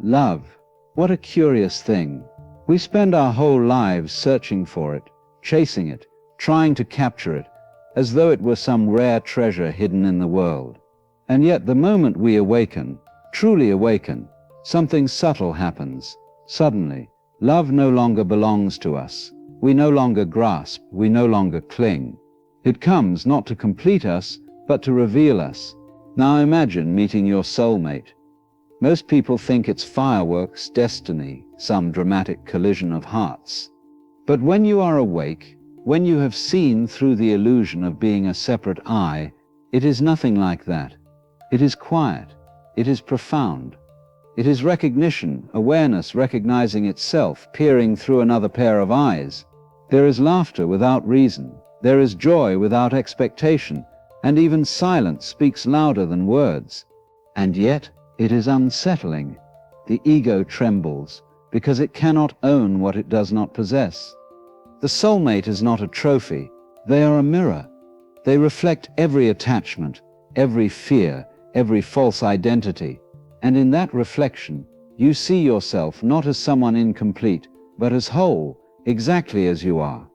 Love. What a curious thing. We spend our whole lives searching for it, chasing it, trying to capture it, as though it were some rare treasure hidden in the world. And yet the moment we awaken, truly awaken, something subtle happens. Suddenly, love no longer belongs to us. We no longer grasp, we no longer cling. It comes not to complete us, but to reveal us. Now imagine meeting your soulmate. Most people think it's fireworks, destiny, some dramatic collision of hearts. But when you are awake, when you have seen through the illusion of being a separate I, it is nothing like that. It is quiet. It is profound. It is recognition, awareness recognizing itself, peering through another pair of eyes. There is laughter without reason. There is joy without expectation, and even silence speaks louder than words. And yet, it is unsettling. The ego trembles, because it cannot own what it does not possess. The soulmate is not a trophy. They are a mirror. They reflect every attachment, every fear, every false identity. And in that reflection, you see yourself not as someone incomplete, but as whole, exactly as you are.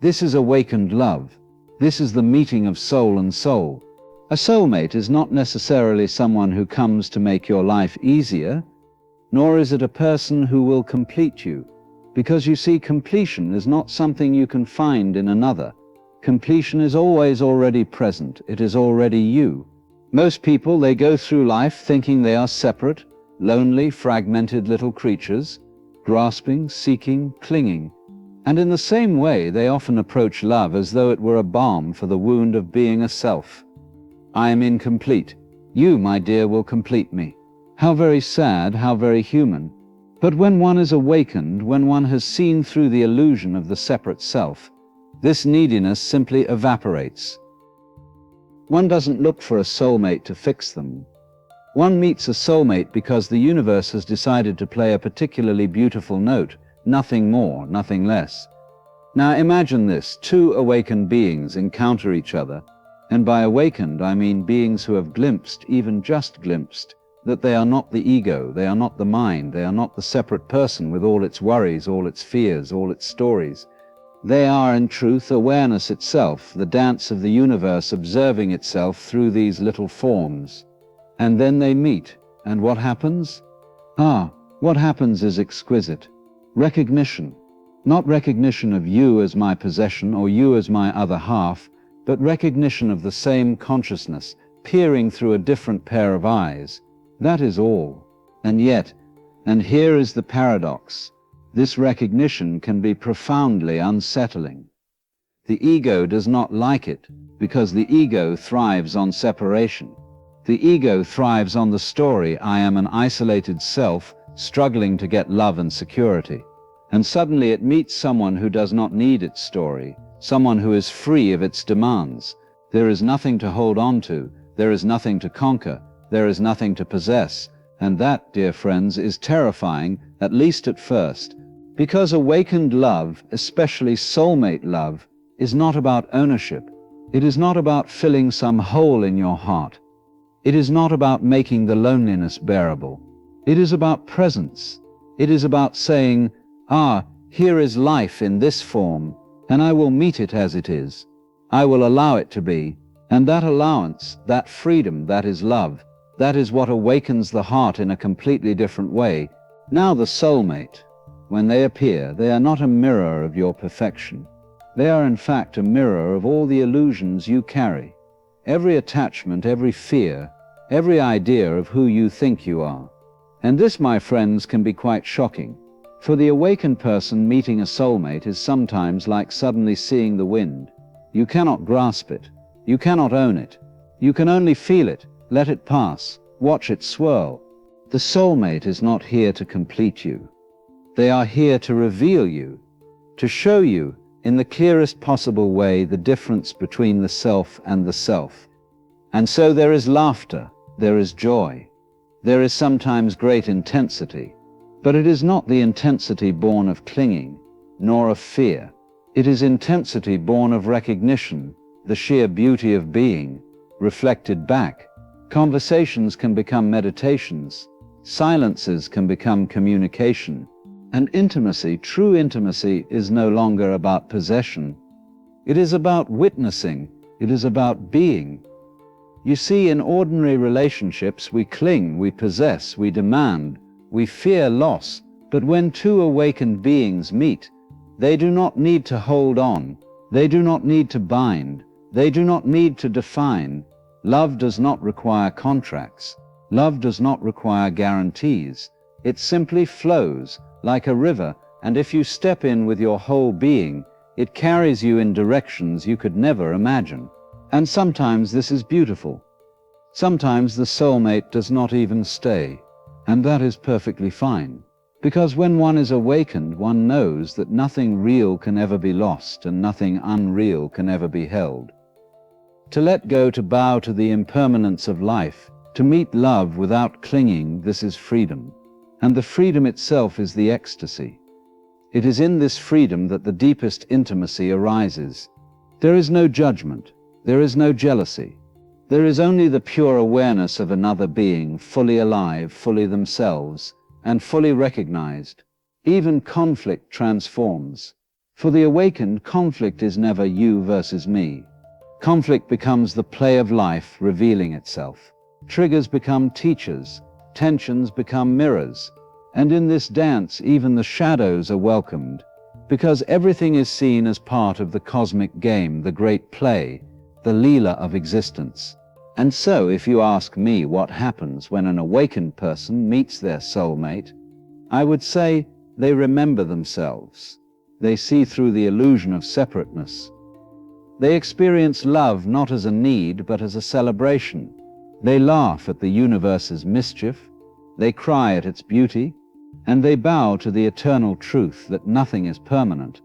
This is awakened love. This is the meeting of soul and soul. A soulmate is not necessarily someone who comes to make your life easier, nor is it a person who will complete you, because you see, completion is not something you can find in another. Completion is always already present. It is already you. Most people, they go through life thinking they are separate, lonely, fragmented little creatures, grasping, seeking, clinging. And in the same way, they often approach love as though it were a balm for the wound of being a self. I am incomplete. You, my dear, will complete me. How very sad, how very human. But when one is awakened, when one has seen through the illusion of the separate self, this neediness simply evaporates. One doesn't look for a soulmate to fix them. One meets a soulmate because the universe has decided to play a particularly beautiful note, nothing more, nothing less. Now imagine this, two awakened beings encounter each other, and by awakened I mean beings who have glimpsed, even just glimpsed, that they are not the ego, they are not the mind, they are not the separate person with all its worries, all its fears, all its stories. They are, in truth, awareness itself, the dance of the universe observing itself through these little forms. And then they meet, and what happens? What happens is exquisite. Recognition. Not recognition of you as my possession or you as my other half, but recognition of the same consciousness, peering through a different pair of eyes. That is all. And yet, and here is the paradox, this recognition can be profoundly unsettling. The ego does not like it, because the ego thrives on separation. The ego thrives on the story, I am an isolated self, struggling to get love and security. And suddenly it meets someone who does not need its story, someone who is free of its demands. There is nothing to hold on to, there is nothing to conquer, there is nothing to possess. And that, dear friends, is terrifying, at least at first. Because awakened love, especially soulmate love, is not about ownership. It is not about filling some hole in your heart. It is not about making the loneliness bearable. It is about presence. It is about saying, here is life in this form, and I will meet it as it is. I will allow it to be. And that allowance, that freedom, that is love. That is what awakens the heart in a completely different way. Now the soulmate, when they appear, they are not a mirror of your perfection. They are in fact a mirror of all the illusions you carry. Every attachment, every fear, every idea of who you think you are. And this, my friends, can be quite shocking. For the awakened person, meeting a soulmate is sometimes like suddenly seeing the wind. You cannot grasp it. You cannot own it. You can only feel it, let it pass, watch it swirl. The soulmate is not here to complete you. They are here to reveal you, to show you in the clearest possible way the difference between the self and the self. And so there is laughter, there is joy, there is sometimes great intensity, but it is not the intensity born of clinging, nor of fear. It is intensity born of recognition, the sheer beauty of being, reflected back. Conversations can become meditations. Silences can become communication. And intimacy, true intimacy, is no longer about possession. It is about witnessing. It is about being. You see, in ordinary relationships, we cling, we possess, we demand, we fear loss. But when two awakened beings meet, they do not need to hold on. They do not need to bind. They do not need to define. Love does not require contracts. Love does not require guarantees. It simply flows like a river, and if you step in with your whole being, it carries you in directions you could never imagine. And sometimes this is beautiful. Sometimes the soulmate does not even stay, and that is perfectly fine. Because when one is awakened, one knows that nothing real can ever be lost and nothing unreal can ever be held. To let go, to bow to the impermanence of life, to meet love without clinging, this is freedom. And the freedom itself is the ecstasy. It is in this freedom that the deepest intimacy arises. There is no judgment. There is no jealousy. There is only the pure awareness of another being, fully alive, fully themselves, and fully recognized. Even conflict transforms. For the awakened, conflict is never you versus me. Conflict becomes the play of life revealing itself. Triggers become teachers. Tensions become mirrors. And in this dance, even the shadows are welcomed, because everything is seen as part of the cosmic game, the great play, the Leela of existence. And so, if you ask me what happens when an awakened person meets their soulmate, I would say they remember themselves. They see through the illusion of separateness. They experience love not as a need, but as a celebration. They laugh at the universe's mischief, they cry at its beauty, and they bow to the eternal truth that nothing is permanent,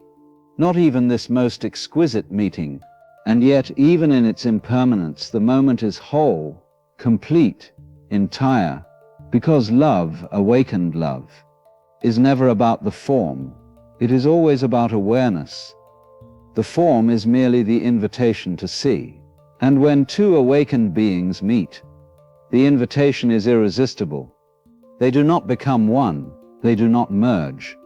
not even this most exquisite meeting. And yet, even in its impermanence, the moment is whole, complete, entire, because love, awakened love, is never about the form. It is always about awareness. The form is merely the invitation to see. And when two awakened beings meet, the invitation is irresistible. They do not become one. They do not merge.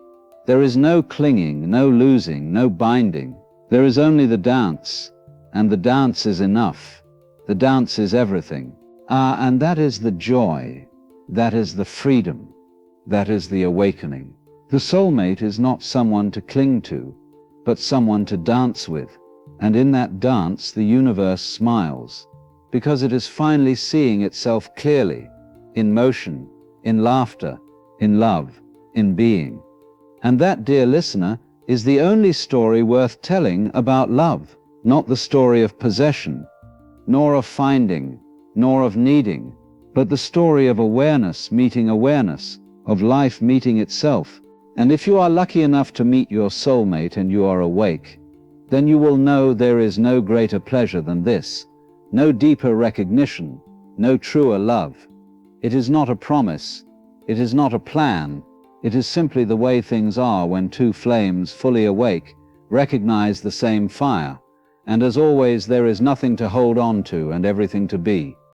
There is no clinging, no losing, no binding. There is only the dance. And the dance is enough. The dance is everything. And that is the joy. That is the freedom. That is the awakening. The soulmate is not someone to cling to, but someone to dance with. And in that dance, the universe smiles, because it is finally seeing itself clearly, in motion, in laughter, in love, in being. And that, dear listener, is the only story worth telling about love. Not the story of possession, nor of finding, nor of needing, but the story of awareness meeting awareness, of life meeting itself. And if you are lucky enough to meet your soulmate and you are awake, then you will know there is no greater pleasure than this, no deeper recognition, no truer love. It is not a promise, it is not a plan, it is simply the way things are when two flames fully awake recognize the same fire. And as always, there is nothing to hold on to and everything to be.